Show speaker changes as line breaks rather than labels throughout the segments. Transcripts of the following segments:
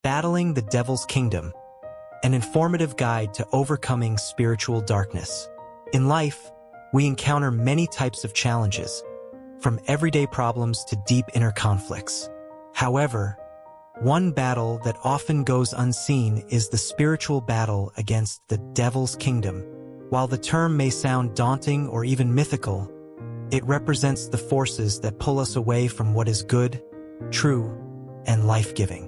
Battling the Devil's Kingdom, an informative guide to overcoming spiritual darkness. In life, we encounter many types of challenges, from everyday problems to deep inner conflicts. However, one battle that often goes unseen is the spiritual battle against the Devil's Kingdom. While the term may sound daunting or even mythical, it represents the forces that pull us away from what is good, true, and life-giving.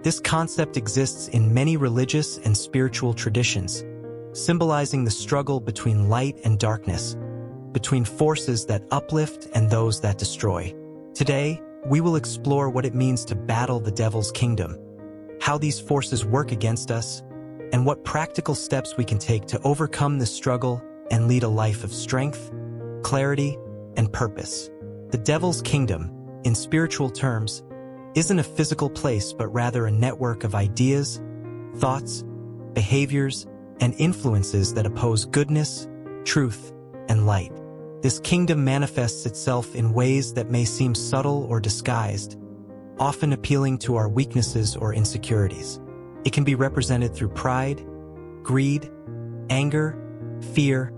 This concept exists in many religious and spiritual traditions, symbolizing the struggle between light and darkness, between forces that uplift and those that destroy. Today, we will explore what it means to battle the Devil's Kingdom, how these forces work against us, and what practical steps we can take to overcome this struggle and lead a life of strength, clarity, and purpose. The Devil's Kingdom, in spiritual terms, isn't a physical place but rather a network of ideas, thoughts, behaviors, and influences that oppose goodness, truth, and light. This kingdom manifests itself in ways that may seem subtle or disguised, often appealing to our weaknesses or insecurities. It can be represented through pride, greed, anger, fear,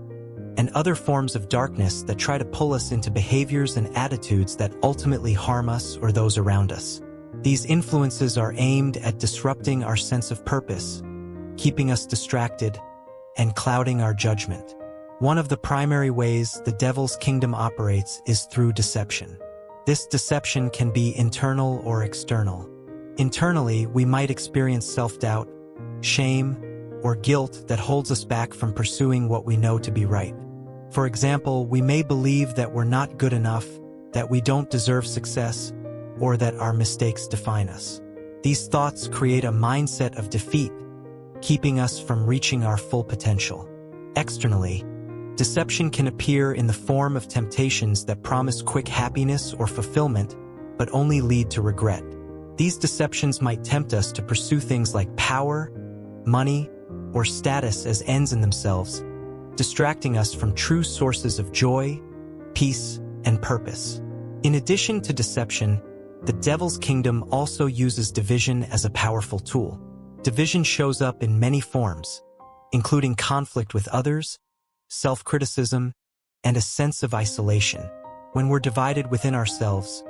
and other forms of darkness that try to pull us into behaviors and attitudes that ultimately harm us or those around us. These influences are aimed at disrupting our sense of purpose, keeping us distracted, and clouding our judgment. One of the primary ways the Devil's Kingdom operates is through deception. This deception can be internal or external. Internally, we might experience self-doubt, shame, or guilt that holds us back from pursuing what we know to be right. For example, we may believe that we're not good enough, that we don't deserve success, or that our mistakes define us. These thoughts create a mindset of defeat, keeping us from reaching our full potential. Externally, deception can appear in the form of temptations that promise quick happiness or fulfillment, but only lead to regret. These deceptions might tempt us to pursue things like power, money, or status as ends in themselves, distracting us from true sources of joy, peace, and purpose. In addition to deception, the Devil's Kingdom also uses division as a powerful tool. Division shows up in many forms, including conflict with others, self-criticism, and a sense of isolation. When we're divided within ourselves,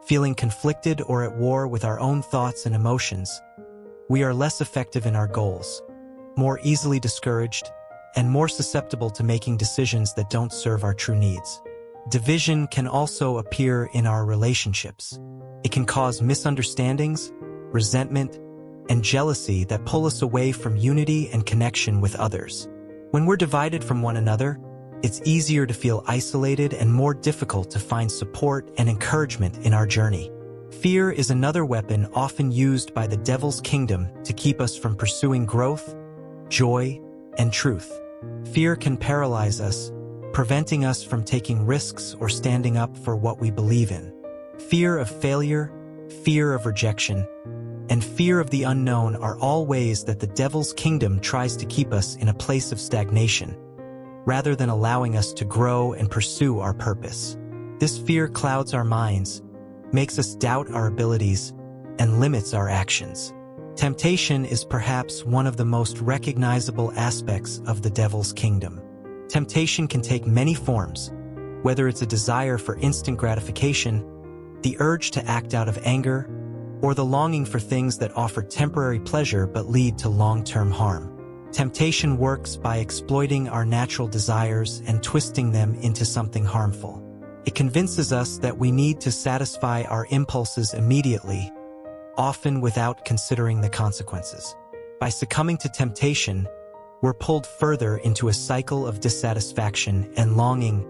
feeling conflicted or at war with our own thoughts and emotions, we are less effective in our goals, more easily discouraged, and more susceptible to making decisions that don't serve our true needs. Division can also appear in our relationships. It can cause misunderstandings, resentment, and jealousy that pull us away from unity and connection with others. When we're divided from one another, it's easier to feel isolated and more difficult to find support and encouragement in our journey. Fear is another weapon often used by the Devil's Kingdom to keep us from pursuing growth, joy, and truth. Fear can paralyze us, preventing us from taking risks or standing up for what we believe in. Fear of failure, fear of rejection, and fear of the unknown are all ways that the Devil's Kingdom tries to keep us in a place of stagnation, rather than allowing us to grow and pursue our purpose. This fear clouds our minds, makes us doubt our abilities, and limits our actions. Temptation is perhaps one of the most recognizable aspects of the Devil's Kingdom. Temptation can take many forms, whether it's a desire for instant gratification, the urge to act out of anger, or the longing for things that offer temporary pleasure but lead to long-term harm. Temptation works by exploiting our natural desires and twisting them into something harmful. It convinces us that we need to satisfy our impulses immediately, often without considering the consequences. By succumbing to temptation, we're pulled further into a cycle of dissatisfaction and longing,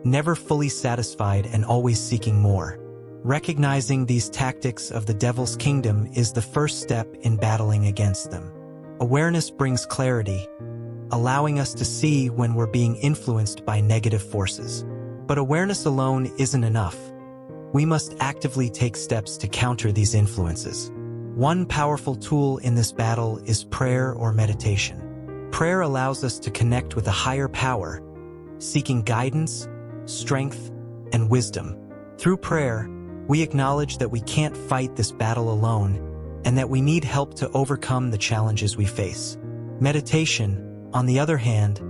never fully satisfied and always seeking more. Recognizing these tactics of the Devil's Kingdom is the first step in battling against them. Awareness brings clarity, allowing us to see when we're being influenced by negative forces. But awareness alone isn't enough. We must actively take steps to counter these influences. One powerful tool in this battle is prayer or meditation. Prayer allows us to connect with a higher power, seeking guidance, strength, and wisdom. Through prayer, we acknowledge that we can't fight this battle alone, and that we need help to overcome the challenges we face. Meditation, on the other hand,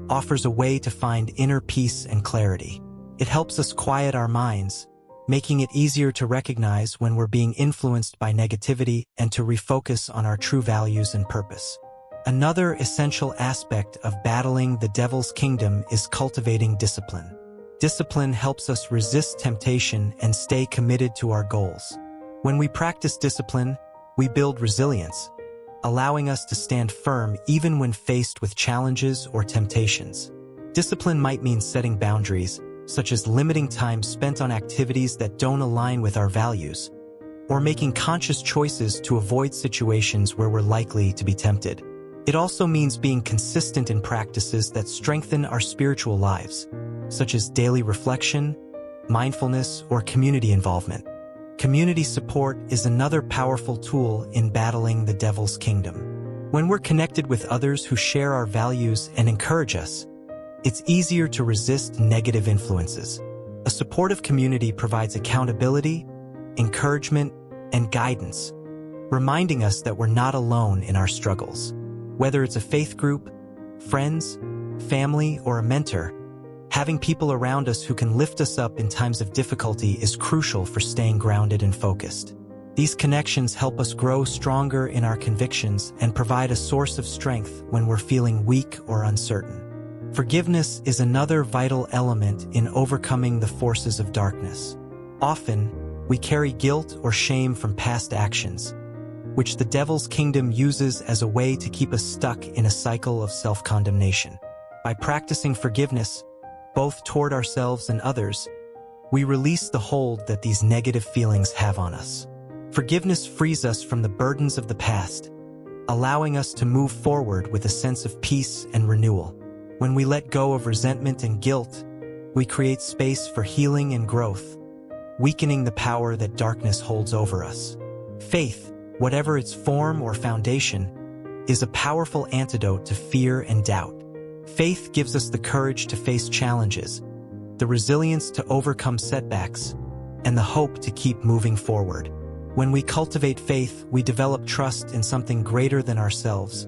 offers a way to find inner peace and clarity. It helps us quiet our minds, making it easier to recognize when we're being influenced by negativity and to refocus on our true values and purpose. Another essential aspect of battling the devil's kingdom is cultivating discipline. Discipline helps us resist temptation and stay committed to our goals. When we practice discipline, we build resilience, allowing us to stand firm even when faced with challenges or temptations. Discipline might mean setting boundaries, such as limiting time spent on activities that don't align with our values, or making conscious choices to avoid situations where we're likely to be tempted. It also means being consistent in practices that strengthen our spiritual lives, such as daily reflection, mindfulness, or community involvement. Community support is another powerful tool in battling the devil's kingdom. When we're connected with others who share our values and encourage us, it's easier to resist negative influences. A supportive community provides accountability, encouragement, and guidance, reminding us that we're not alone in our struggles. Whether it's a faith group, friends, family, or a mentor, having people around us who can lift us up in times of difficulty is crucial for staying grounded and focused. These connections help us grow stronger in our convictions and provide a source of strength when we're feeling weak or uncertain. Forgiveness is another vital element in overcoming the forces of darkness. Often, we carry guilt or shame from past actions, which the devil's kingdom uses as a way to keep us stuck in a cycle of self-condemnation. By practicing forgiveness, both toward ourselves and others, we release the hold that these negative feelings have on us. Forgiveness frees us from the burdens of the past, allowing us to move forward with a sense of peace and renewal. When we let go of resentment and guilt, we create space for healing and growth, weakening the power that darkness holds over us. Faith, whatever its form or foundation, is a powerful antidote to fear and doubt. Faith gives us the courage to face challenges, the resilience to overcome setbacks, and the hope to keep moving forward. When we cultivate faith, we develop trust in something greater than ourselves,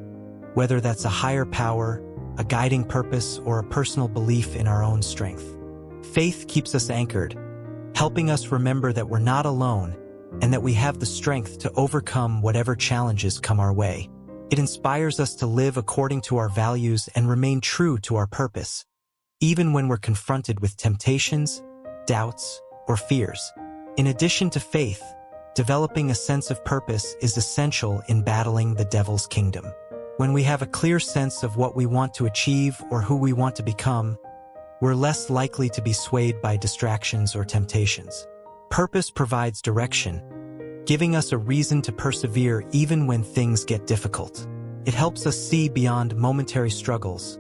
whether that's a higher power, a guiding purpose, or a personal belief in our own strength. Faith keeps us anchored, helping us remember that we're not alone and that we have the strength to overcome whatever challenges come our way. It inspires us to live according to our values and remain true to our purpose, even when we're confronted with temptations, doubts, or fears. In addition to faith, developing a sense of purpose is essential in battling the devil's kingdom. When we have a clear sense of what we want to achieve or who we want to become, we're less likely to be swayed by distractions or temptations. Purpose provides direction, giving us a reason to persevere even when things get difficult. It helps us see beyond momentary struggles,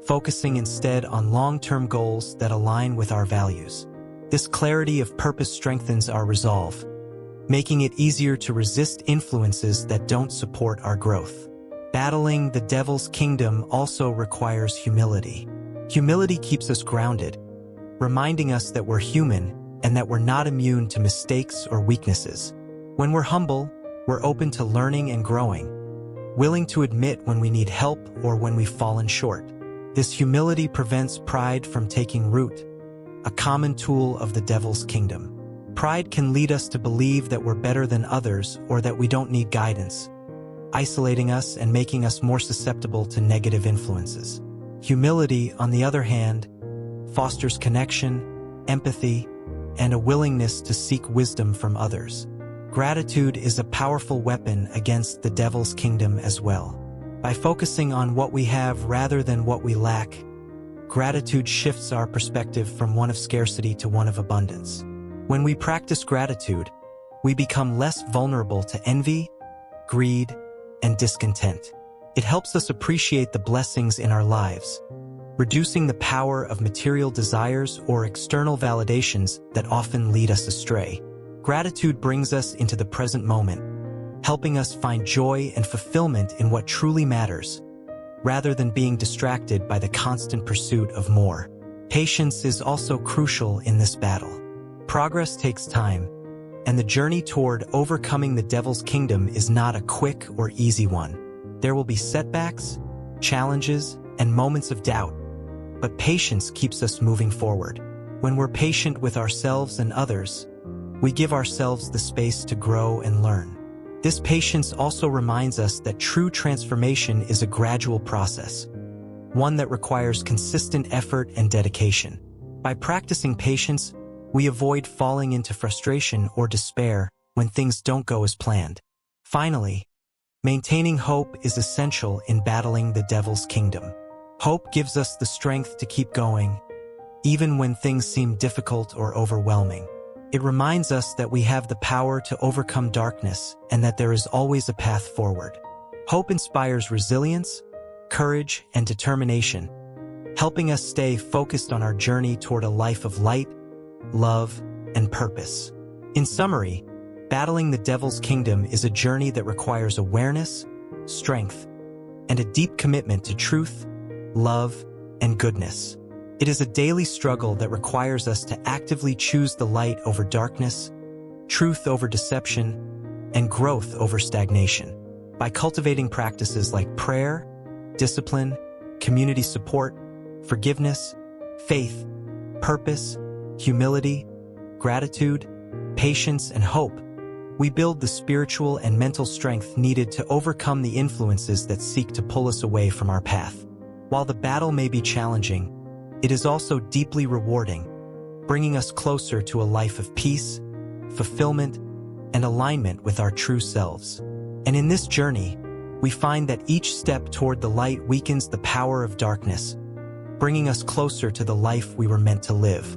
focusing instead on long-term goals that align with our values. This clarity of purpose strengthens our resolve, making it easier to resist influences that don't support our growth. Battling the devil's kingdom also requires humility. Humility keeps us grounded, reminding us that we're human and that we're not immune to mistakes or weaknesses. When we're humble, we're open to learning and growing, willing to admit when we need help or when we've fallen short. This humility prevents pride from taking root, a common tool of the devil's kingdom. Pride can lead us to believe that we're better than others or that we don't need guidance, isolating us and making us more susceptible to negative influences. Humility, on the other hand, fosters connection, empathy, and a willingness to seek wisdom from others. Gratitude is a powerful weapon against the devil's kingdom as well. By focusing on what we have rather than what we lack, gratitude shifts our perspective from one of scarcity to one of abundance. When we practice gratitude, we become less vulnerable to envy, greed, and discontent. It helps us appreciate the blessings in our lives, reducing the power of material desires or external validations that often lead us astray. Gratitude brings us into the present moment, helping us find joy and fulfillment in what truly matters, rather than being distracted by the constant pursuit of more. Patience is also crucial in this battle. Progress takes time, And the journey toward overcoming the devil's kingdom is not a quick or easy one. There will be setbacks, challenges, and moments of doubt. But patience keeps us moving forward. When we're patient with ourselves and others, we give ourselves the space to grow and learn. This patience also reminds us that true transformation is a gradual process, one that requires consistent effort and dedication. By practicing patience, we avoid falling into frustration or despair when things don't go as planned. Finally, maintaining hope is essential in battling the devil's kingdom. Hope gives us the strength to keep going, even when things seem difficult or overwhelming. It reminds us that we have the power to overcome darkness and that there is always a path forward. Hope inspires resilience, courage, and determination, helping us stay focused on our journey toward a life of light, love, and purpose. In summary, battling the devil's kingdom is a journey that requires awareness, strength, and a deep commitment to truth, love, and goodness. It is a daily struggle that requires us to actively choose the light over darkness, truth over deception, and growth over stagnation. By cultivating practices like prayer, discipline, community support, forgiveness, faith, purpose, humility, gratitude, patience, and hope, we build the spiritual and mental strength needed to overcome the influences that seek to pull us away from our path. While the battle may be challenging, it is also deeply rewarding, bringing us closer to a life of peace, fulfillment, and alignment with our true selves. And in this journey, we find that each step toward the light weakens the power of darkness, bringing us closer to the life we were meant to live.